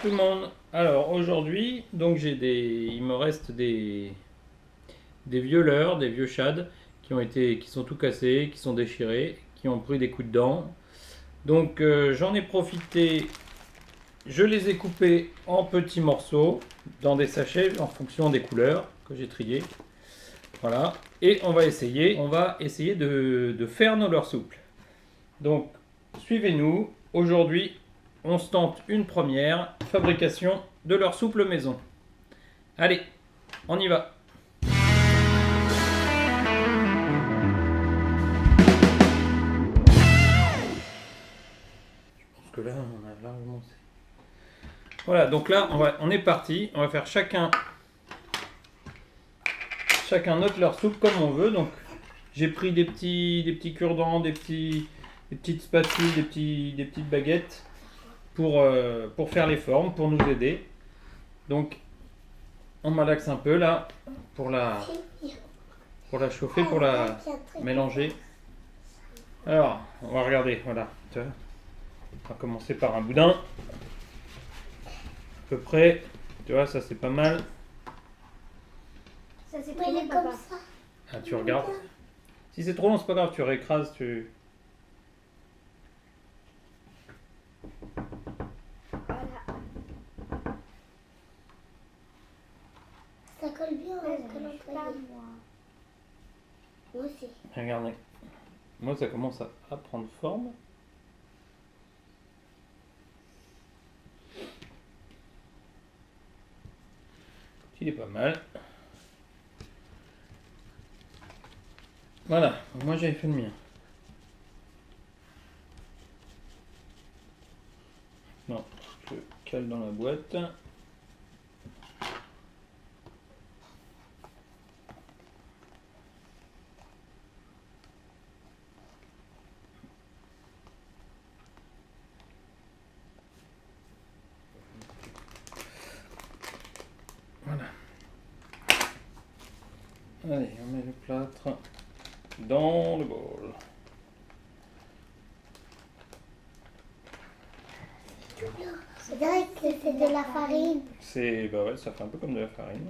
tout le monde. Alors aujourd'hui, donc il me reste des vieux leurres, des vieux shads qui sont tout cassés, qui sont déchirés, qui ont pris des coups de dents. Donc j'en ai profité, je les ai coupés en petits morceaux dans des sachets en fonction des couleurs que j'ai triées. Voilà. Et on va essayer de faire nos leurres souples. Donc suivez-nous. Aujourd'hui, on se tente une première fabrication de leurres souples maison. Allez, on y va. Je pense que là, on a largement... Voilà, donc là, on est parti. On va faire chacun notre leurre souple comme on veut. Donc, j'ai pris des petits cure-dents, des petites spatules, des petites baguettes pour faire les formes, pour nous aider. Donc, on malaxe un peu là pour la chauffer, pour la mélanger. Alors, on va regarder, voilà. On va commencer par un boudin. À peu près, tu vois, ça c'est pas mal. Ça c'est trop long, papa. Ah, tu regardes. Si c'est trop long, c'est pas grave, tu réécrases, Voilà. Ça colle bien, Ouais, ça colle entre pas les deux. moi. Moi aussi. Regardez. Moi, ça commence à prendre forme. Il est pas mal. Voilà, moi j'avais fait le mien. Non, je cale dans la boîte. Voilà. Allez, on met le plâtre dans le bol. C'est vrai que c'est de la farine. Bah ouais, ça fait un peu comme de la farine.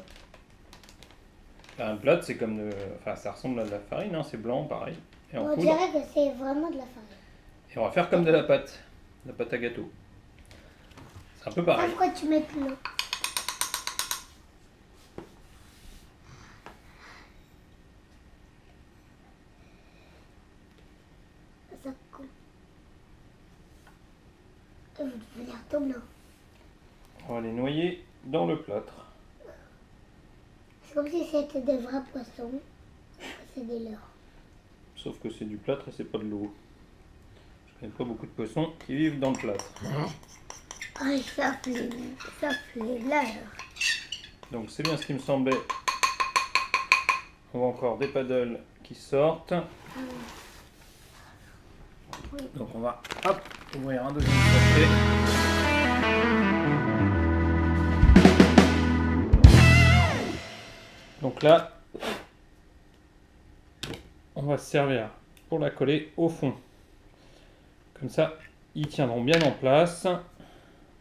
Un plâtre, c'est comme enfin, ça ressemble à de la farine, hein, c'est blanc, pareil. Et en On poudre. dirait que c'est vraiment de la farine. Et on va faire comme de la pâte à gâteau. C'est un peu pareil. Pourquoi tu mets plus l'eau? Ça coule. Ça va devenir tout blanc. On va les noyer dans le plâtre. C'est comme si c'était des vrais poissons. C'est des leurres. Sauf que c'est du plâtre et c'est pas de l'eau. Je connais pas beaucoup de poissons qui vivent dans le plâtre. Ah, ça fait l'heure. Donc c'est bien ce qui me semblait. On voit encore des paddles qui sortent. Oui. Donc on va ouvrir un deuxième sachet. Donc là, on va se servir pour la coller au fond. Comme ça, ils tiendront bien en place.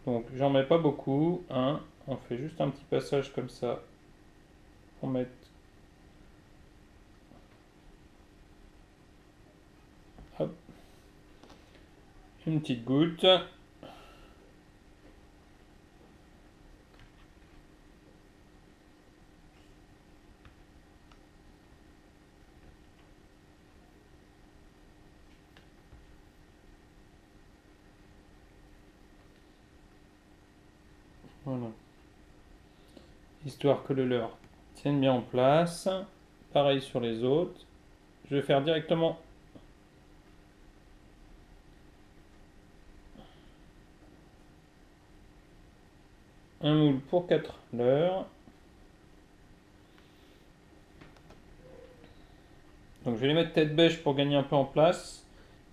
Donc j'en mets pas beaucoup, hein. On fait juste un petit passage comme ça pour mettre une petite goutte. Voilà. Histoire que le leurre tienne bien en place. Pareil sur les autres. Je vais faire directement un moule pour 4 leurres. Donc je vais les mettre tête bêche pour gagner un peu en place,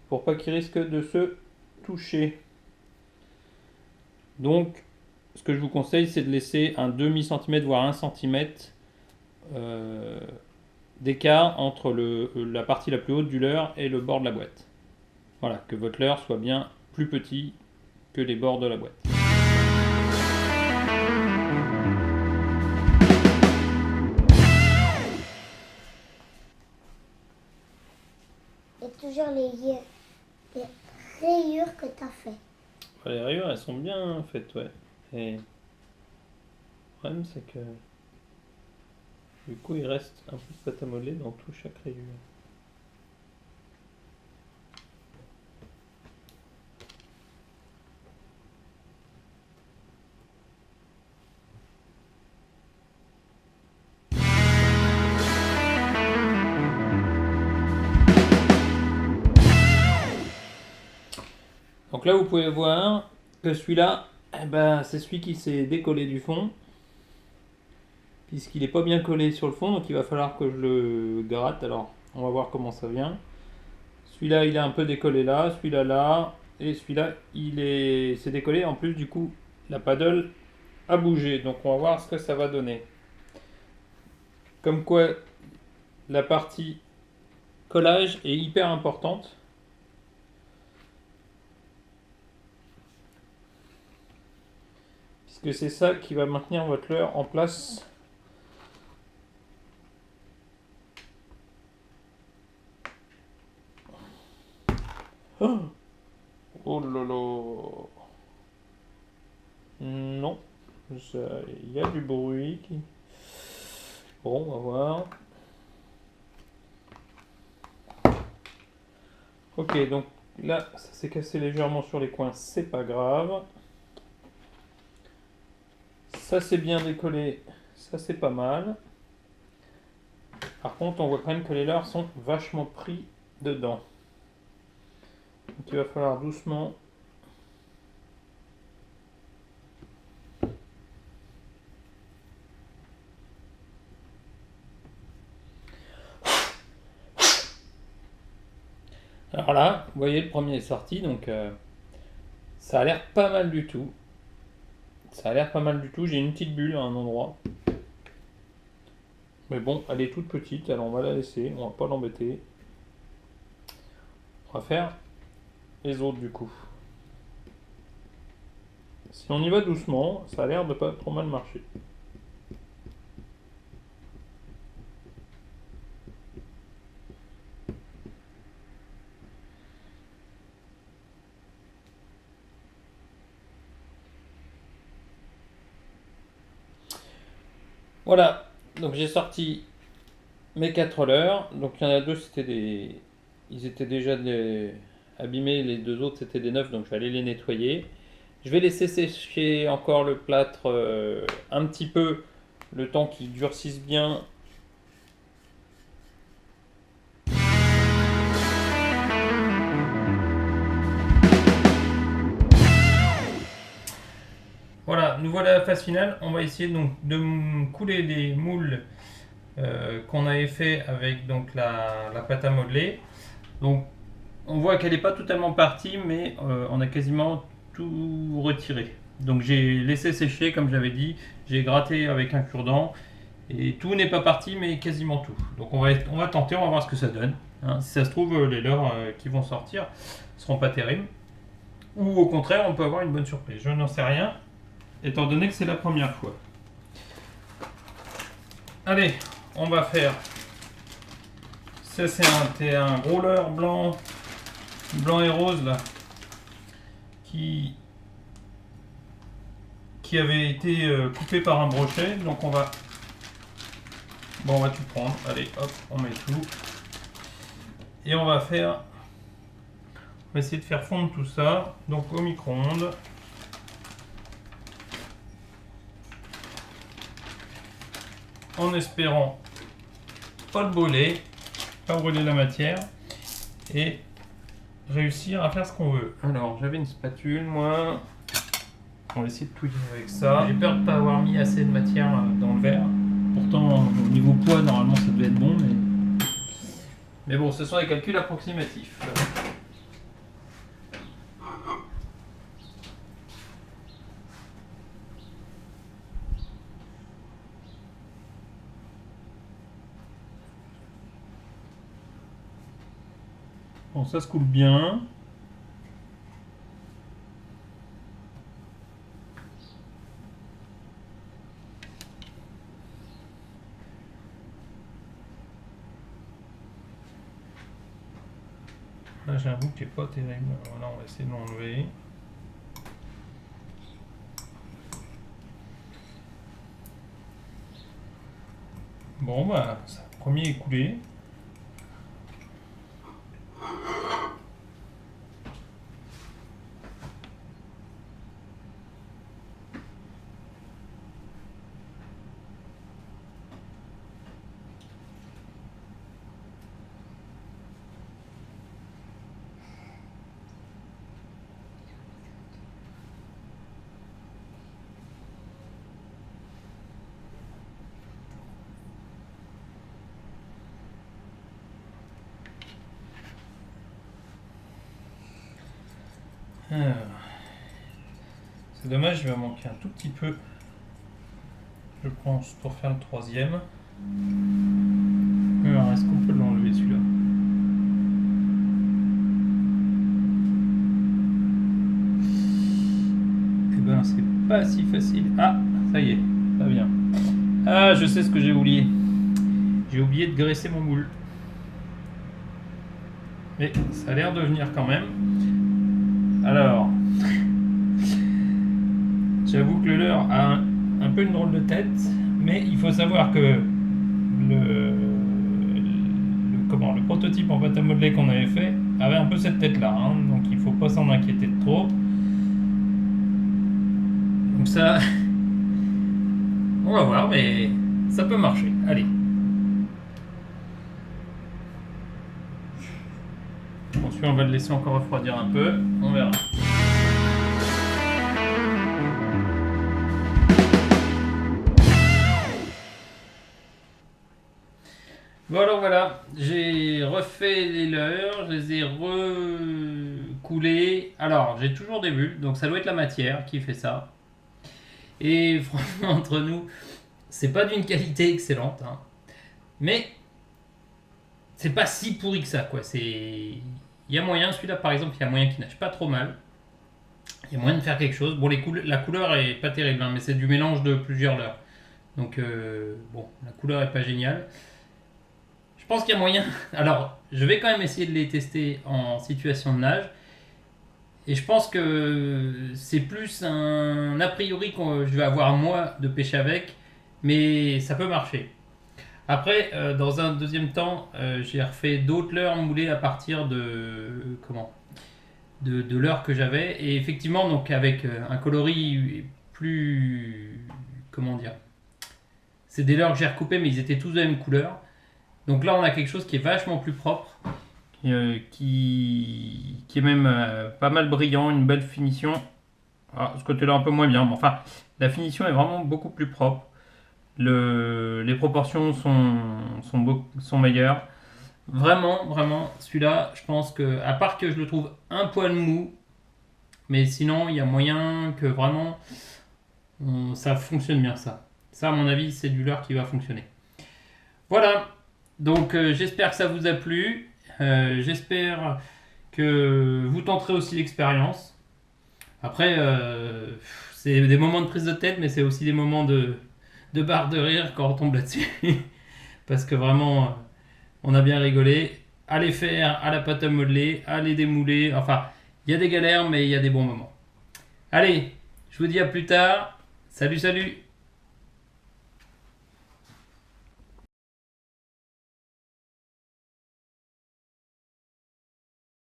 pour pas qu'ils risquent de se toucher. Donc ce que je vous conseille, c'est de laisser un demi centimètre voire 1 centimètre d'écart entre la partie la plus haute du leurre et le bord de la boîte. Voilà, que votre leurre soit bien plus petit que les bords de la boîte. toujours les rayures que tu as fait. Les rayures, elles sont bien faites, ouais. Et le problème, c'est que du coup, il reste un peu de pâte à modeler dans tout chaque rayure. Donc là, vous pouvez voir que celui-là, eh ben, c'est celui qui s'est décollé du fond. Puisqu'il n'est pas bien collé sur le fond, donc il va falloir que je le gratte. Alors, on va voir comment ça vient. Celui-là, il est un peu décollé là, celui-là là, et celui-là, c'est décollé. En plus, du coup, la paddle a bougé. Donc, on va voir ce que ça va donner. Comme quoi, la partie collage est hyper importante. Puisque c'est ça qui va maintenir votre leurre en place. Oh là là. Non. Il y a du bruit. Bon, on va voir. Ok, donc là, ça s'est cassé légèrement sur les coins, c'est pas grave. Ça c'est bien décollé, ça c'est pas mal. Par contre, on voit quand même que les leurres sont vachement pris dedans. Donc il va falloir doucement. Alors là, vous voyez, le premier est sorti, donc ça a l'air pas mal du tout. Ça a l'air pas mal du tout. J'ai une petite bulle à un endroit. Mais bon, elle est toute petite, alors on va la laisser, on va pas l'embêter. On va faire les autres du coup. Si on y va doucement, ça a l'air de pas trop mal marcher. Voilà, donc j'ai sorti mes 4 leurres. Donc il y en a deux, ils étaient déjà abîmés, les deux autres c'était des neufs, donc je vais aller les nettoyer. Je vais laisser sécher encore le plâtre un petit peu, le temps qu'il durcisse bien. Voilà, nous voilà à la phase finale. On va essayer donc de couler les moules qu'on avait fait avec donc la pâte à modeler. Donc on voit qu'elle n'est pas totalement partie, mais on a quasiment tout retiré. Donc j'ai laissé sécher comme j'avais dit, j'ai gratté avec un cure-dent et tout n'est pas parti, mais quasiment tout. Donc on va tenter, on va voir ce que ça donne. Hein. Si ça se trouve, les leurres qui vont sortir seront pas terribles. Ou au contraire, on peut avoir une bonne surprise. Je n'en sais rien, étant donné que c'est la première fois. Allez, on va faire. Ça c'est un gros leurre blanc et rose là, qui avait été coupé par un brochet. Donc on va tout prendre. Allez, hop, on met tout. Et on va essayer de faire fondre tout ça. Donc au micro-ondes. En espérant pas le brûler, pas brûler la matière. Et réussir à faire ce qu'on veut. Alors j'avais une spatule moi. On va essayer de touiller avec ça. J'ai peur de ne pas avoir mis assez de matière dans le verre. Pourtant au niveau poids normalement ça devait être bon, mais bon, ce sont des calculs approximatifs. Bon, ça se coule bien. Là, j'avoue que c'est pas terrible. Voilà, on va essayer de l'enlever. Bon, bah, le premier est coulé. Alors, c'est dommage, il va manquer un tout petit peu, je pense, pour faire le troisième. Alors, est-ce qu'on peut l'enlever celui-là? Eh ben, c'est pas si facile. Ah, ça y est, ça vient. Ah, je sais ce que j'ai oublié. J'ai oublié de graisser mon moule. Mais ça a l'air de venir quand même. Alors, j'avoue que le leurre a un peu une drôle de tête, mais il faut savoir que le prototype en pâte à modeler qu'on avait fait avait un peu cette tête-là, hein, donc il faut pas s'en inquiéter de trop. Donc ça, on va voir, mais ça peut marcher. Allez. Bon, celui-là, on va le laisser encore refroidir un peu, on verra. Bon alors voilà, j'ai refait les leurres, je les ai recoulés. Alors j'ai toujours des bulles, donc ça doit être la matière qui fait ça. Et franchement entre nous, c'est pas d'une qualité excellente, hein. Mais c'est pas si pourri que ça, quoi. Il y a moyen, celui-là par exemple, il y a moyen qu'il nage pas trop mal. Il y a moyen de faire quelque chose. Bon, la couleur est pas terrible, hein, mais c'est du mélange de plusieurs leurres. Donc bon, la couleur est pas géniale. Je pense qu'il y a moyen. Alors, je vais quand même essayer de les tester en situation de nage. Et je pense que c'est plus un a priori que je vais avoir moi de pêcher avec. Mais ça peut marcher. Après, dans un deuxième temps, j'ai refait d'autres leurres moulées à partir de leurres que j'avais. Et effectivement, donc avec un coloris plus... Comment dire? C'est des leurres que j'ai recoupés, mais ils étaient tous de la même couleur. Donc là, on a quelque chose qui est vachement plus propre, qui est même pas mal brillant, une belle finition. Alors, ce côté-là, un peu moins bien, mais enfin, la finition est vraiment beaucoup plus propre. Les proportions sont meilleures. Vraiment, vraiment, celui-là, je pense que, à part que je le trouve un poil mou, mais sinon, il y a moyen que vraiment, ça fonctionne bien, ça. Ça, à mon avis, c'est du leurre qui va fonctionner. Voilà. Donc j'espère que ça vous a plu, j'espère que vous tenterez aussi l'expérience. Après, c'est des moments de prise de tête, mais c'est aussi des moments de barre de rire quand on tombe là-dessus. Parce que vraiment, on a bien rigolé. À les faire à la pâte à modeler, à les démouler, enfin, il y a des galères, mais il y a des bons moments. Allez, je vous dis à plus tard. Salut, salut!